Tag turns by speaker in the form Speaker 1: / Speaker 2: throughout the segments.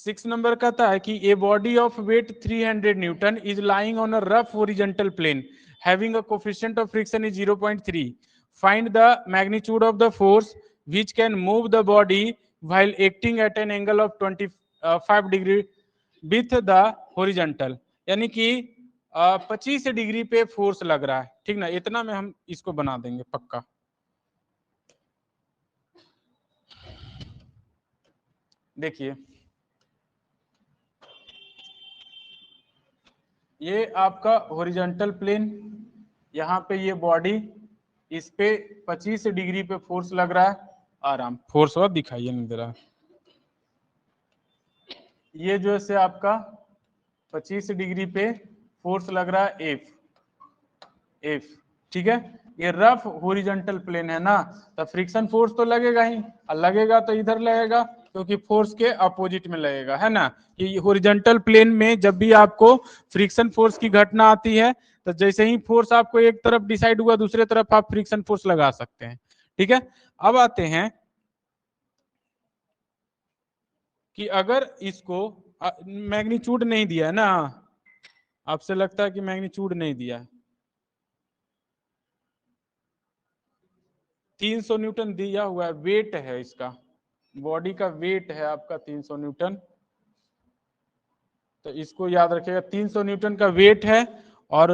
Speaker 1: 6 number कहता है कि a body of weight 300 newton is lying on a rough horizontal plane having a coefficient of friction is 0.3. Find the magnitude of the force which can move the body while acting at an angle of 25 degree with the horizontal. यानी कि 25 degree पे force लग रहा है, ठीक ना. इतना में हम इसको बना देंगे पक्का. देखिए ये आपका हॉरिजॉन्टल प्लेन, यहाँ पे ये बॉडी, इस पे 25 डिग्री पे फोर्स लग रहा है. आराम फोर्स और दिखाइए नहीं दे रहा. ये जो है आपका 25 डिग्री पे फोर्स लग रहा है एफ, ठीक है. ये रफ हॉरिजॉन्टल प्लेन है ना, तो फ्रिक्शन फोर्स तो लगेगा ही, और लगेगा तो इधर लगेगा क्योंकि फोर्स के अपोजिट में लगेगा, है ना. कि हॉरिजॉन्टल प्लेन में जब भी आपको फ्रिक्शन फोर्स की घटना आती है तो जैसे ही फोर्स आपको एक तरफ डिसाइड हुआ दूसरे तरफ आप फ्रिक्शन फोर्स लगा सकते हैं, ठीक है. अब आते हैं कि अगर इसको मैग्नीट्यूड नहीं दिया है ना, आपसे लगता है कि मैग्नीट्यूड नहीं दिया है, 300 न्यूटन दिया हुआ है, वेट है इसका, बॉडी का वेट है आपका 300 न्यूटन. तो इसको याद रखिएगा 300 न्यूटन का वेट है और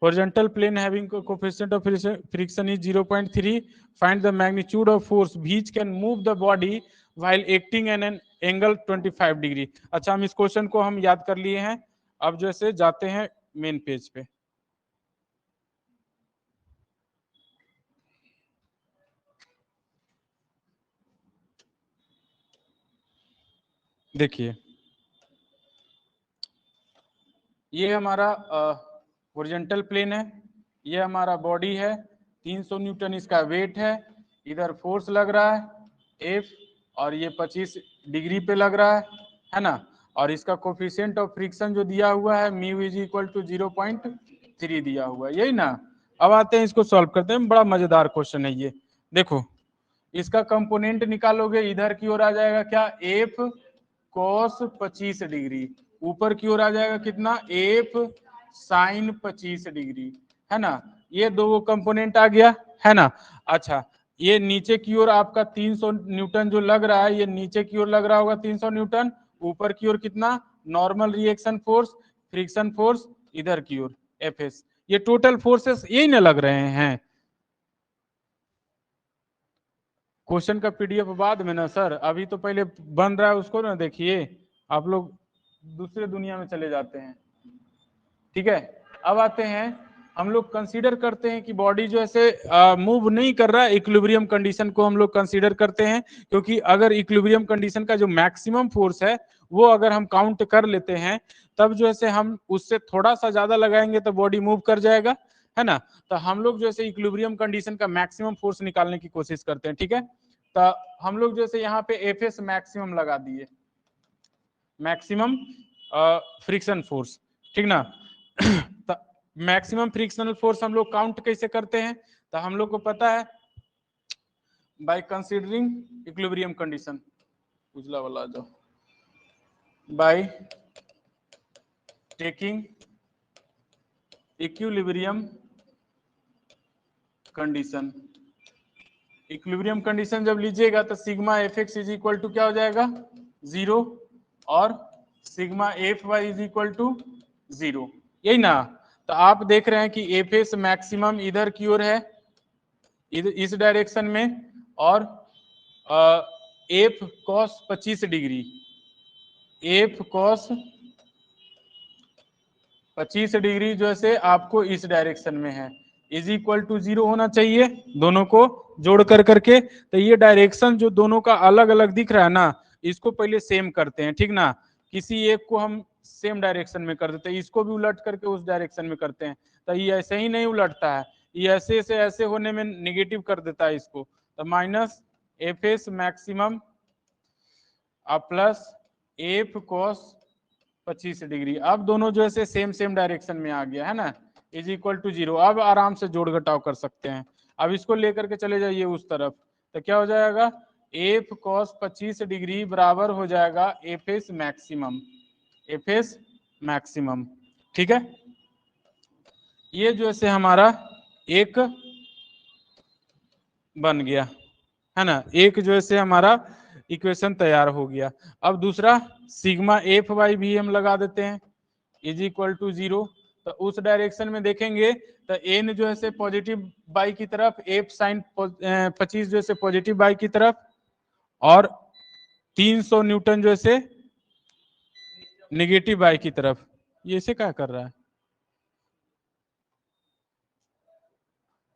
Speaker 1: horizontal plane having coefficient of friction is 0.3. Find the magnitude of force which can move the body while acting an an angle 25 degree. अच्छा हम इस क्वेश्चन को हम याद कर लिए हैं. अब जैसे जाते हैं मेन पेज पे. देखिए ये हमारा हॉरिजॉन्टल प्लेन है, ये हमारा बॉडी है, 300 न्यूटन इसका वेट है, इधर फोर्स लग रहा है एफ, और ये 25 डिग्री पे लग रहा है ना. और इसका कोफिशिएंट ऑफ फ्रिक्शन जो दिया हुआ है म्यू इज इक्वल टू 0.3 दिया हुआ है, यही ना. अब आते हैं इसको सॉल्व करते हैं, बड़ा मजेदार क्वेश्चन है ये. देखो इसका कंपोनेंट निकालोगे, इधर की ओर आ जाएगा क्या, एफ कॉस 25 डिग्री, ऊपर की ओर आ जाएगा कितना, एफ साइन 25 डिग्री, है ना. ये दो कंपोनेंट आ गया, है ना. अच्छा ये नीचे की ओर आपका 300 न्यूटन जो लग रहा है, ये नीचे की ओर लग रहा होगा 300 न्यूटन, ऊपर की ओर कितना, normal reaction force, friction force इधर की ओर एफ एस. ये टोटल फोर्सेस यही ना लग रहे हैं. क्वेश्चन का पीडीएफ बाद में ना सर, अभी तो पहले बन रहा है उसको ना देखिए. आप लोग दूसरे दुनिया में चले जाते हैं, ठीक है. अब आते हैं हम लोग कंसीडर करते हैं कि बॉडी जो है मूव नहीं कर रहा है, इक्विलिब्रियम कंडीशन को हम लोग कंसीडर करते हैं. क्योंकि अगर इक्विलिब्रियम कंडीशन का जो मैक्सिमम फोर्स है वो अगर हम काउंट कर लेते हैं तब जो है हम उससे थोड़ा सा ज्यादा लगाएंगे तो बॉडी मूव कर जाएगा, है ना. तो हम लोग जो है इक्विलिब्रियम कंडीशन का मैक्सिमम फोर्स निकालने की कोशिश करते हैं, ठीक है. तो हम लोग जैसे यहाँ पे एफ एस मैक्सिमम लगा दिए, मैक्सिमम फ्रिक्शन फोर्स, ठीक ना. मैक्सिमम फ्रिक्शनल फोर्स हम लोग काउंट कैसे करते हैं, तो हम लोग को पता है बाय कंसीडरिंग इक्विलिब्रियम कंडीशन, उजला वाला जो, by taking equilibrium condition. Equilibrium condition जब लीजिएगा तो sigma F x is equal to क्या हो जाएगा, 0, और sigma F Y is equal to 0, यही ना. तो आप देख रहे हैं कि एफ एस मैक्सिमम इधर की ओर है, इस डायरेक्शन में, और F cos 25 degree, F cos 25 degree जो है आपको इस डायरेक्शन में है, इज इक्वल टू 0 होना चाहिए दोनों को जोड़ कर करके. तो ये डायरेक्शन जो दोनों का अलग अलग दिख रहा है ना, इसको पहले सेम करते हैं, ठीक ना. किसी एक को हम सेम डायरेक्शन में कर देते हैं, इसको भी उलट करके उस डायरेक्शन में करते हैं. तो ये ऐसे ही नहीं उलटता है, ये ऐसे से ऐसे होने में निगेटिव कर देता है इसको. तो minus F S maximum plus F cos 25 degree. अब दोनों जो है सेम सेम डायरेक्शन में आ गया, है ना, इज इक्वल टू 0. अब आराम से जोड़ घटाव कर सकते हैं. अब इसको लेकर के चले जाइए उस तरफ, तो क्या हो जाएगा, एफ कॉस 25 डिग्री बराबर हो जाएगा F S maximum, F S maximum. ठीक है, ये जो है हमारा एक बन गया है ना, एक जो है हमारा इक्वेशन तैयार हो गया। अब दूसरा सिग्मा एफ बाई भी हम लगा देते हैं इज इक्वल टू 0। तो उस डायरेक्शन में देखेंगे तो एन जो है पॉजिटिव बाई की तरफ, एफ साइन 25 जो है पॉजिटिव बाई की तरफ, और 300 न्यूटन जो है निगेटिव बाई की तरफ। ये इसे क्या कर रहा है,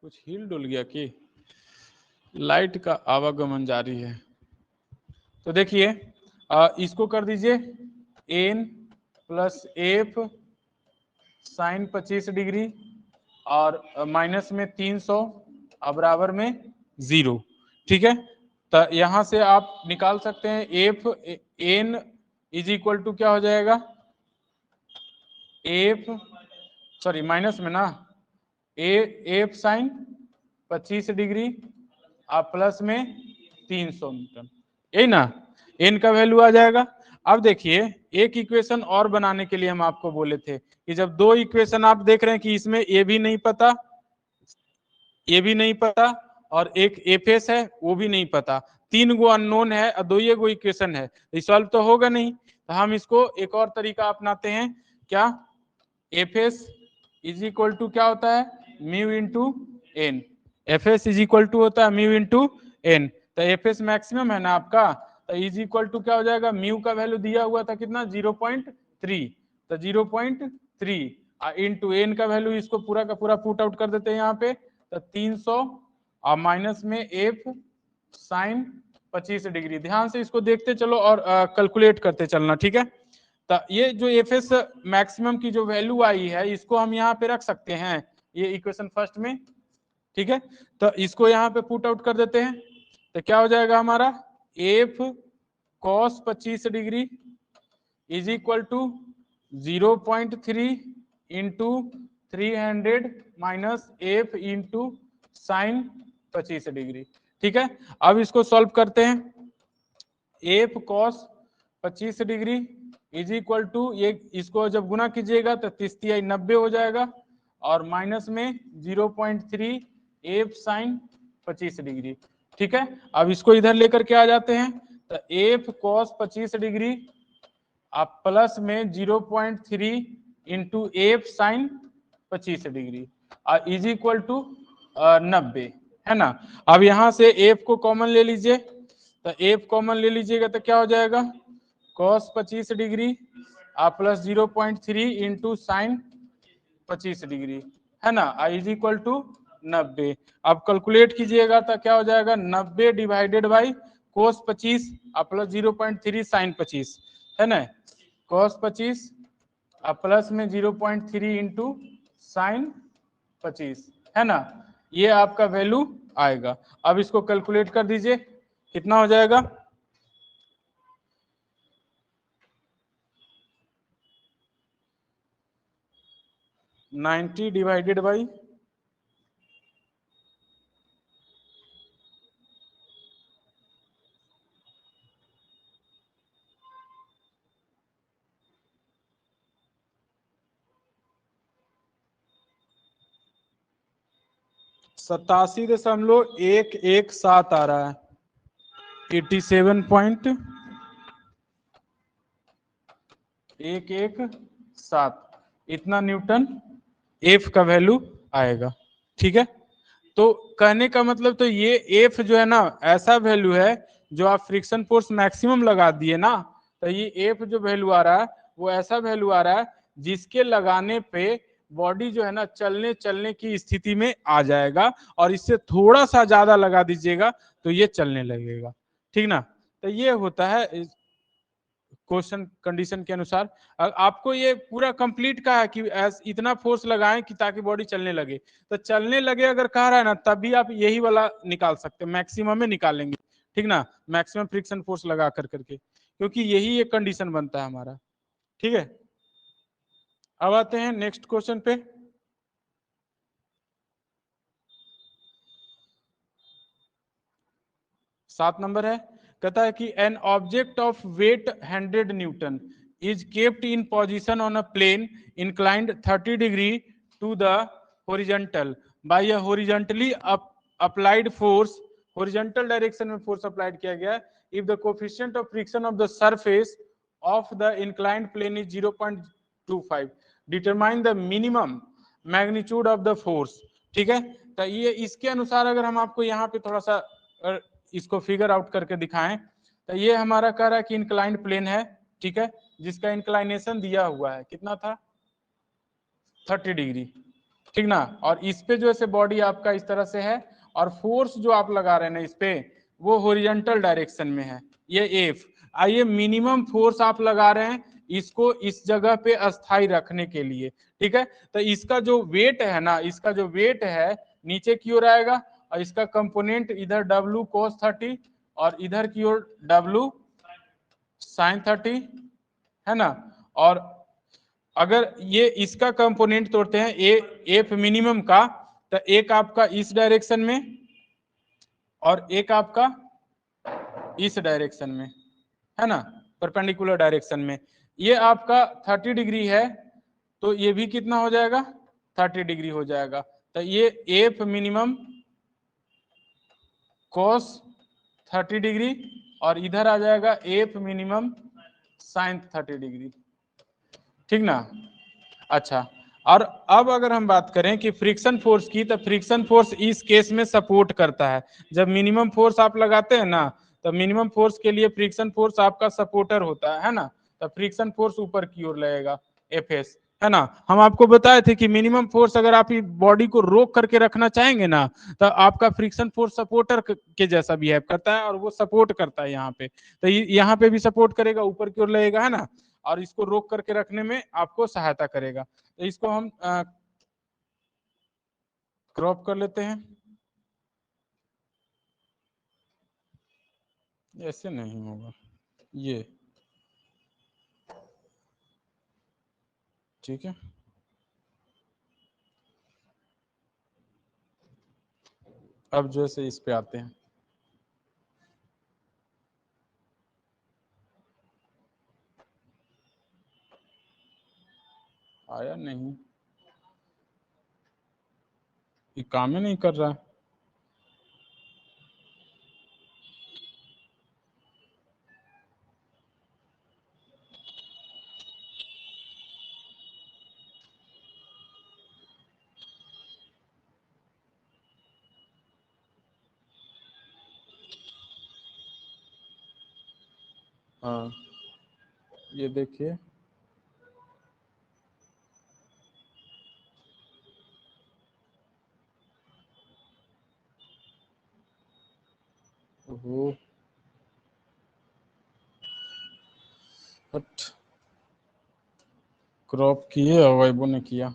Speaker 1: कुछ हिल डुल गया कि लाइट का आवागमन जारी है। तो देखिए इसको कर दीजिए N plus F sine 25 degree और माइनस में 300 बराबर में 0। ठीक है, तो यहां से आप निकाल सकते हैं F N is equal to क्या हो जाएगा, एफ सॉरी माइनस में ना, एफ साइन 25 डिग्री और प्लस में 300 न्यूटन, यही ना, एन का वैल्यू आ जाएगा। अब देखिए एक इक्वेशन और बनाने के लिए हम आपको बोले थे कि जब दो इक्वेशन आप देख रहे हैं कि इसमें ए भी नहीं पता, ये भी नहीं पता, और एक एफ एस है वो भी नहीं पता, 3 गो अननोन है और 2 गो इक्वेशन है, सॉल्व तो होगा नहीं। तो हम इसको एक और तरीका अपनाते हैं, क्या, F S is equal to क्या होता है, mu into N, F S is equal to होता है म्यू इंटू एन। तो एफ एस मैक्सिमम है ना आपका, तो इज इक्वल टू क्या हो जाएगा, म्यू का वैल्यू दिया हुआ था कितना 0.3, तो 0.3 इंटू एन का वैल्यू, इसको पूरा का पूरा पुट आउट कर देते हैं यहाँ पे, तो 300 और माइनस में एफ साइन 25 डिग्री। ध्यान से इसको देखते चलो और कैलकुलेट करते चलना। ठीक है, तो ये जो एफ एस मैक्सिमम की जो वैल्यू आई है इसको हम यहाँ पे रख सकते हैं, ये इक्वेशन फर्स्ट में। ठीक है, तो इसको यहाँ पे पुट आउट कर देते हैं, तो क्या हो जाएगा हमारा, F cos 25 degree is equal to 0.3 into 300 minus F into sine 25 degree. ठीक है, अब इसको सॉल्व करते हैं, F cos 25 degree is equal to, ये इसको जब गुना कीजिएगा तो 30 90 हो जाएगा, और माइनस में 0.3 एफ साइन 25 डिग्री। ठीक है, अब इसको इधर लेकर के आ जाते हैं, तो एफ कॉस 25 डिग्री आप प्लस में 0.3 into F sine 25 degree is equal to 90, है ना। अब यहां से एफ को कॉमन ले लीजिए, तो एफ कॉमन ले लीजिएगा तो क्या हो जाएगा, cos 25 degree plus 0.3 into sine 25 degree, है ना, इज इक्वल टू 90। अब कैलकुलेट कीजिएगा तो क्या हो जाएगा, 90 divided by cos 25 plus 0.3 sine 25, है ना, कॉस 25 प्लस में 0.3 इंटू साइन 25, है ना, ये आपका वैल्यू आएगा। अब इसको कैलकुलेट कर दीजिए, कितना हो जाएगा, नाइन्टी डिवाइडेड बाई 87.117 आ रहा है, 87.117 इतना न्यूटन एफ का वैल्यू आएगा। ठीक है, तो कहने का मतलब तो ये एफ जो है ना ऐसा वैल्यू है, जो आप फ्रिक्शन फोर्स मैक्सिमम लगा दिए ना, तो ये एफ जो वैल्यू आ रहा है वो ऐसा वैल्यू आ रहा है जिसके लगाने पे बॉडी जो है ना चलने की स्थिति में आ जाएगा, और इससे थोड़ा सा ज्यादा लगा दीजिएगा तो ये चलने लगेगा। ठीक ना, तो ये होता है क्वेश्चन कंडीशन के अनुसार। आपको ये पूरा कंप्लीट का है कि इतना फोर्स लगाएं कि ताकि बॉडी चलने लगे, तो चलने लगे अगर कह रहा है ना, तभी आप यही वाला निकाल सकते हैं, मैक्सिमम में निकालेंगे। ठीक ना, मैक्सिमम फ्रिक्शन फोर्स लगा करके, क्योंकि यही एक कंडीशन बनता है हमारा। ठीक है, अब आते हैं नेक्स्ट क्वेश्चन पे। 7 नंबर है, कहता है कि an object of weight 100 newton is kept in position on a plane inclined 30 degree to the horizontal by a horizontally applied force, horizontal direction में फोर्स अप्लाइड किया गया, if the coefficient of friction of the surface of the inclined plane is 0.25, determine the minimum magnitude of the force. ठीक है, तो ये इसके अनुसार अगर हम आपको यहाँ पे थोड़ा सा इसको फिगर आउट करके दिखाएं, तो ये हमारा कह रहा है कि इंक्लाइंड प्लेन है, ठीक है, जिसका इंक्लाइनेशन दिया हुआ है, कितना था 30 डिग्री, ठीक ना, और इस पे जो है बॉडी आपका इस तरह से है, और फोर्स जो आप लगा रहे हैं ना इस पे वो हॉरिजॉन्टल डायरेक्शन में है, ये एफ। आइए मिनिमम फोर्स आप लगा रहे हैं इसको इस जगह पे अस्थाई रखने के लिए, ठीक है, तो इसका जो वेट है ना, इसका जो वेट है नीचे की ओर आएगा, और इसका कंपोनेंट इधर W cos 30 और इधर की ओर W sin 30 है ना, और अगर ये इसका कंपोनेंट तोड़ते हैं एफ मिनिमम का, तो एक आपका इस डायरेक्शन में और एक आपका इस डायरेक्शन में, है ना, परपेंडिकुलर डायरेक्शन में, ये आपका 30 डिग्री है, तो ये भी कितना हो जाएगा 30 डिग्री हो जाएगा, तो ये एफ मिनिमम cos 30 डिग्री और इधर आ जाएगा एफ मिनिमम sin 30 डिग्री, ठीक ना। अच्छा, और अब अगर हम बात करें कि फ्रिक्शन फोर्स की, तो फ्रिक्शन फोर्स इस केस में सपोर्ट करता है, जब मिनिमम फोर्स आप लगाते हैं ना, तो मिनिमम फोर्स के लिए फ्रिक्शन फोर्स आपका सपोर्टर होता है ना, तो फ्रिक्शन फोर्स ऊपर की ओर लगेगा एफ एस, है ना। हम आपको बताए थे कि मिनिमम फोर्स अगर आप बॉडी को रोक करके रखना चाहेंगे ना, तो आपका फ्रिक्शन फोर्स सपोर्टर के जैसा बिहेव करता है, और वो सपोर्ट करता है यहाँ पे, तो यहाँ पे भी सपोर्ट करेगा, ऊपर की ओर लगेगा, है ना, और इसको रोक करके रखने में आपको सहायता करेगा। तो इसको हम क्रॉप कर लेते हैं, ऐसे नहीं होगा ये, ठीक है, अब जो है इस पे आते हैं, आया नहीं, ये काम ही नहीं कर रहा है, हाँ ये देखिए, वो क्रॉप किए और वाइबो ने किया,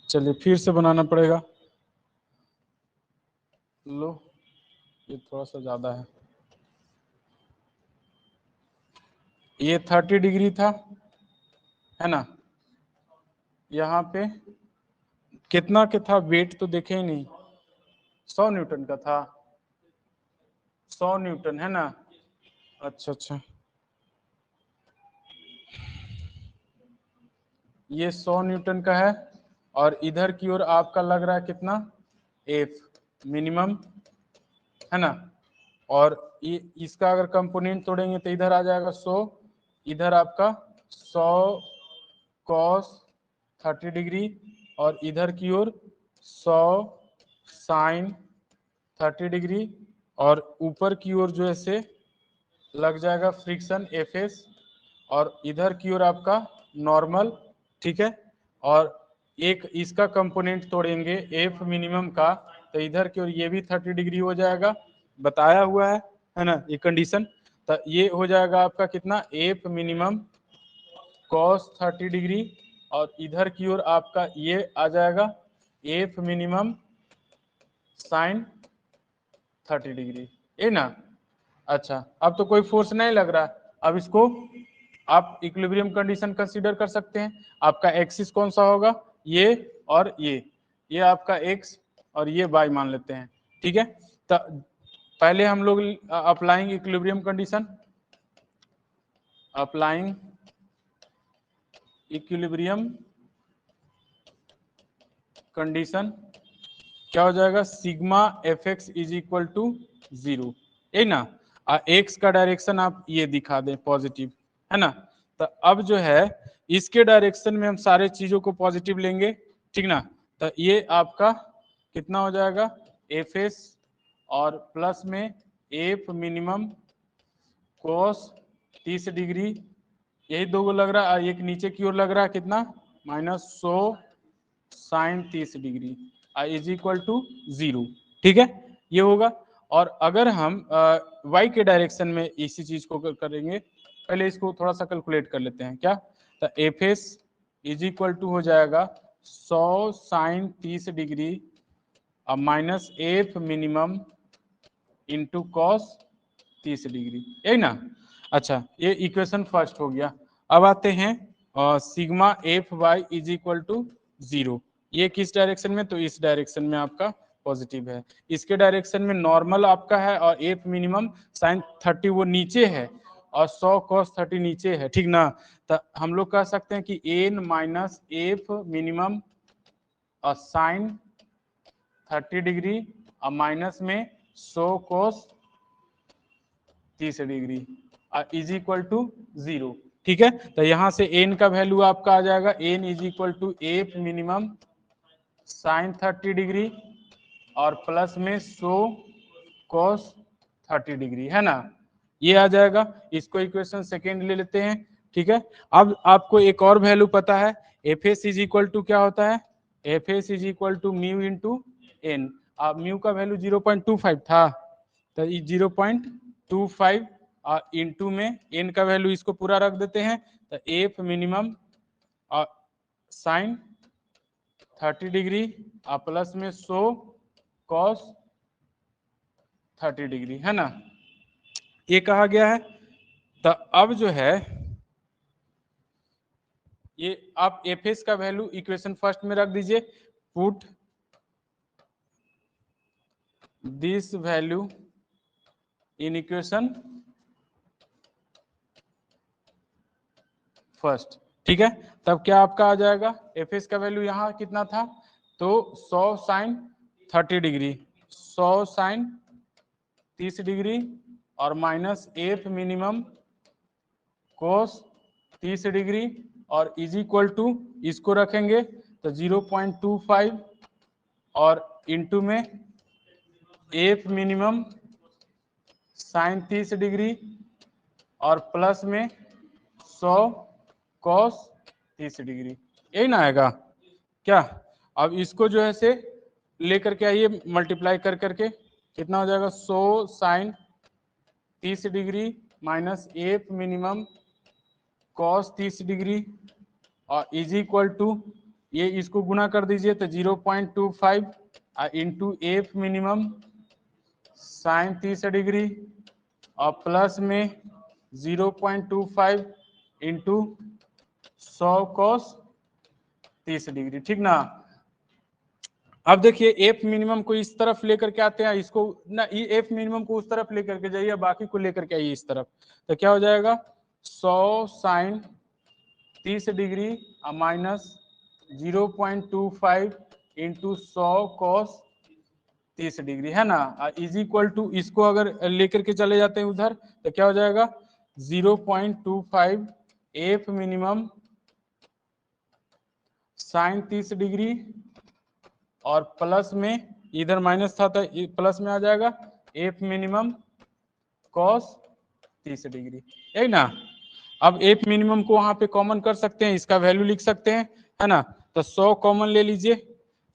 Speaker 1: चलिए फिर से बनाना पड़ेगा, लो ये थोड़ा सा ज्यादा है, ये 30 डिग्री था, है ना, यहाँ पे कितना के था वेट तो देखे ही नहीं, 100 न्यूटन का था, 100 न्यूटन, है ना। अच्छा अच्छा, ये 100 न्यूटन का है, और इधर की ओर आपका लग रहा है कितना एफ मिनिमम, है ना, और ये इसका अगर कंपोनेंट तोड़ेंगे तो इधर आ जाएगा 100, इधर आपका 100 cos 30 डिग्री, और इधर की ओर 100 sin 30 डिग्री, और ऊपर की ओर जो है से लग जाएगा फ्रिक्शन एफ एस, और इधर की ओर आपका नॉर्मल, ठीक है, और एक इसका कंपोनेंट तोड़ेंगे एफ मिनिमम का, तो इधर की ओर ये भी 30 डिग्री हो जाएगा, बताया हुआ है ना ये कंडीशन, तो ये हो जाएगा आपका कितना एफ मिनिमम cos 30 डिग्री, और इधर की ओर आपका ये आ जाएगा एफ मिनिमम sin 30 डिग्री, ये ना। अच्छा, अब तो कोई फोर्स नहीं लग रहा, अब इसको आप इक्विलिब्रियम कंडीशन कंसीडर कर सकते हैं, आपका एक्सिस कौन सा होगा, ये और ये, ये आपका x और ये y मान लेते हैं, ठीक है। तो पहले हम लोग applying equilibrium condition, applying equilibrium condition क्या हो जाएगा, sigma F x is equal to 0, है ना। एक्स का डायरेक्शन आप ये दिखा दें पॉजिटिव, है ना। तो अब जो है इसके डायरेक्शन में हम सारे चीजों को पॉजिटिव लेंगे, ठीक ना। तो ये आपका कितना हो जाएगा, एफ एस और प्लस में एफ मिनिमम कोस 30 डिग्री, यही दो लग रहा है, एक नीचे की ओर लग रहा है कितना, -100 sine 30 degree is equal to 0, ठीक है, ये होगा। और अगर हम y के डायरेक्शन में इसी चीज को करेंगे, पहले इसको थोड़ा सा कैलकुलेट कर लेते हैं क्या। तो F S is equal to हो जाएगा 100 sine 30 degree minus F minimum into cos 30 degree, है ना। अच्छा, ये इक्वेशन फर्स्ट हो गया। अब आते हैं sigma F Y is equal to 0, ये किस डायरेक्शन में, तो इस डायरेक्शन में आपका पॉजिटिव है। इसके डायरेक्शन में नॉर्मल आपका है और एफ मिनिमम साइन 30 वो नीचे है और 100 कॉस 30 नीचे है, ठीक ना। तो हम लोग कह सकते हैं कि एन माइनस एफ मिनिमम और साइन 30 डिग्री और माइनस में 100 कोस 30 डिग्री इज इक्वल टू 0, ठीक है। तो यहां से n का वैल्यू आपका आ जाएगा n is equal to F minimum sine 30 degree और प्लस में 100 कोस 30 डिग्री, है ना, ये आ जाएगा। इसको इक्वेशन सेकेंड ले लेते हैं, ठीक है। अब आपको एक और वैल्यू पता है, F S is equal to क्या होता है, F S is equal to mu into N. अब म्यू का वैल्यू 0.25 था, तो 0.25 इंटू में एन का वैल्यू इसको पूरा रख देते हैं, तो F minimum sine 30 degree plus में 100 कॉस 30 डिग्री, है ना, ये कहा गया है। तो अब जो है ये आप एफ एस का वैल्यू इक्वेशन फर्स्ट में रख दीजिए, put this value in equation first, ठीक है। तब क्या आपका आ जाएगा, एफ एस का वैल्यू यहाँ कितना था, तो 100 साइन 30 डिग्री, 100 साइन 30 डिग्री और माइनस एफ मिनिमम कोस 30 डिग्री और इज इक्वल टू इसको रखेंगे तो 0.25 और इंटू में एफ मिनिमम साइन 30 डिग्री और प्लस में 100 कॉस 30 डिग्री, यही ना आएगा क्या। अब इसको जो है से लेकर के आइए, मल्टीप्लाई कर करके कितना हो जाएगा, 100 sine 30 degree minus F minimum cos 30 degree और इज इक्वल टू ये इसको गुना कर दीजिए तो 0.25 into F minimum sine 30 degree और प्लस में 0.25 इंटू 100 कॉस 30 डिग्री, ठीक ना। अब देखिए एफ मिनिमम को इस तरफ लेकर के आते हैं, इसको ना, ये एफ मिनिमम को उस तरफ लेकर के जाइए, बाकी को लेकर के आइए इस तरफ, तो क्या हो जाएगा 100 sine 30 degree minus 0.25 into 100 cos 30 degree, है ना, इज इक्वल टू इसको अगर लेकर के चले जाते हैं उधर तो क्या हो जाएगा 0.25 एफ मिनिमम साइन 30 डिग्री और प्लस में इधर माइनस था तो प्लस में आ जाएगा एफ मिनिमम कॉस 30 डिग्री, है ना। अब एफ मिनिमम को वहां पे कॉमन कर सकते हैं, इसका वैल्यू लिख सकते हैं, है ना। तो 100 कॉमन ले लीजिए,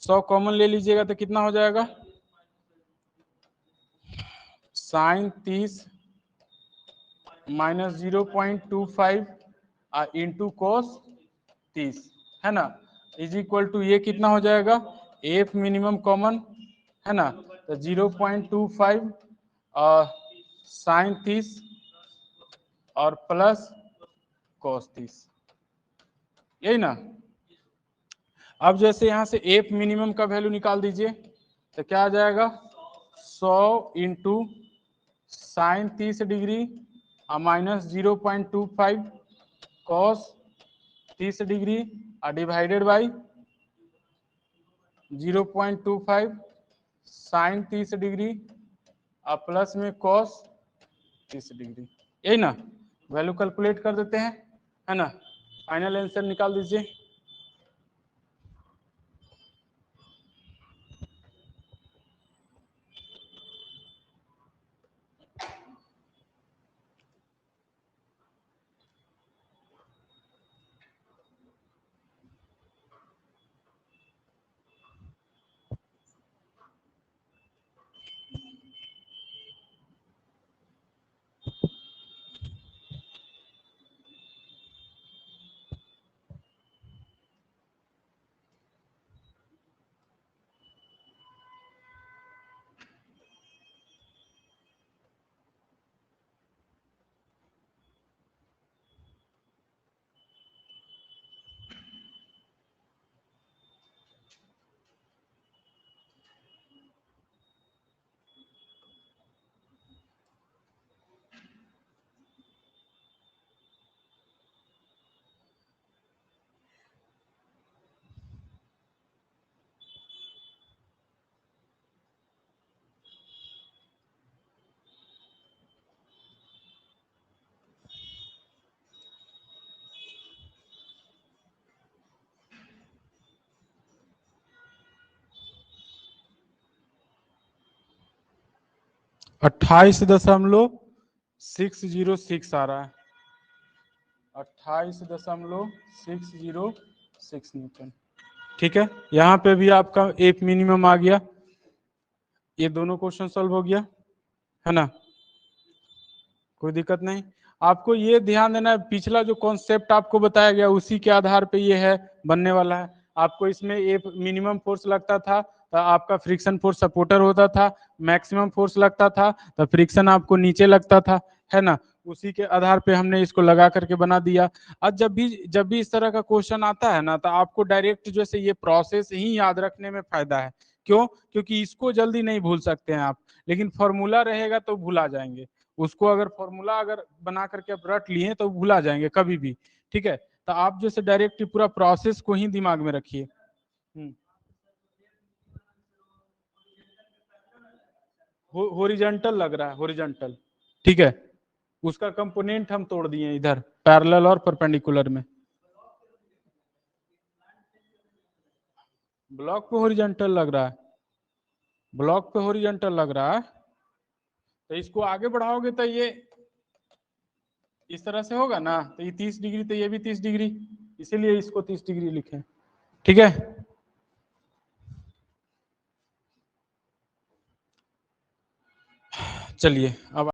Speaker 1: 100 कॉमन ले लीजिएगा तो कितना हो जाएगा साइन 30 माइनस 0.25 इंटू कोस 30, है ना, इज इक्वल टू ये कितना हो जाएगा एफ मिनिमम कॉमन, है ना, तो 0.25 साइन 30 और प्लस कोस 30, यही ना। अब जैसे यहाँ से एफ मिनिमम का वैल्यू निकाल दीजिए, तो क्या आ जाएगा 100 into sine 30 degree minus 0.25 cos 30 degree divided by 0.25 sine 30 degree plus में कॉस 30 डिग्री। यही ना, वैल्यू कैलकुलेट कर देते हैं, है ना, फाइनल आंसर निकाल दीजिए। अट्ठाईस दशमलव 606 आ रहा है, 28.606 न्यूटन। ठीक है, यहाँ पे भी आपका एफ मिनिमम आ गया, ये दोनों क्वेश्चन सॉल्व हो गया, है ना, कोई दिक्कत नहीं। आपको ये ध्यान देना है, पिछला जो कॉन्सेप्ट आपको बताया गया उसी के आधार पे ये है बनने वाला है। आपको इसमें एफ मिनिमम फोर्स लगता था तो आपका फ्रिक्शन फोर्स सपोर्टर होता था, मैक्सिमम फोर्स लगता था तो फ्रिक्शन आपको नीचे लगता था, है ना, उसी के आधार पे हमने इसको लगा करके बना दिया। अब जब भी इस तरह का क्वेश्चन आता है ना, तो आपको डायरेक्ट जो है ये प्रोसेस ही याद रखने में फायदा है। क्यों? क्योंकि इसको जल्दी नहीं भूल सकते हैं आप, लेकिन फॉर्मूला रहेगा तो भूला जाएंगे। उसको अगर फॉर्मूला अगर बना करके आप रट लिए तो भूला जाएंगे कभी भी। ठीक है, तो आप जैसे डायरेक्ट पूरा प्रोसेस को ही दिमाग में रखिए। होरिजेंटल लग रहा है, होरिजेंटल। ठीक है, उसका कंपोनेंट हम तोड़ दिए इधर पैरेलल और परपेंडिकुलर में। ब्लॉक पे होरिजेंटल लग रहा है, ब्लॉक पे होरिजेंटल लग रहा है, तो इसको आगे बढ़ाओगे तो ये इस तरह से होगा ना, तो ये 30 डिग्री, तो ये भी 30 डिग्री, इसीलिए इसको 30 डिग्री लिखे। ठीक है, चलिए अब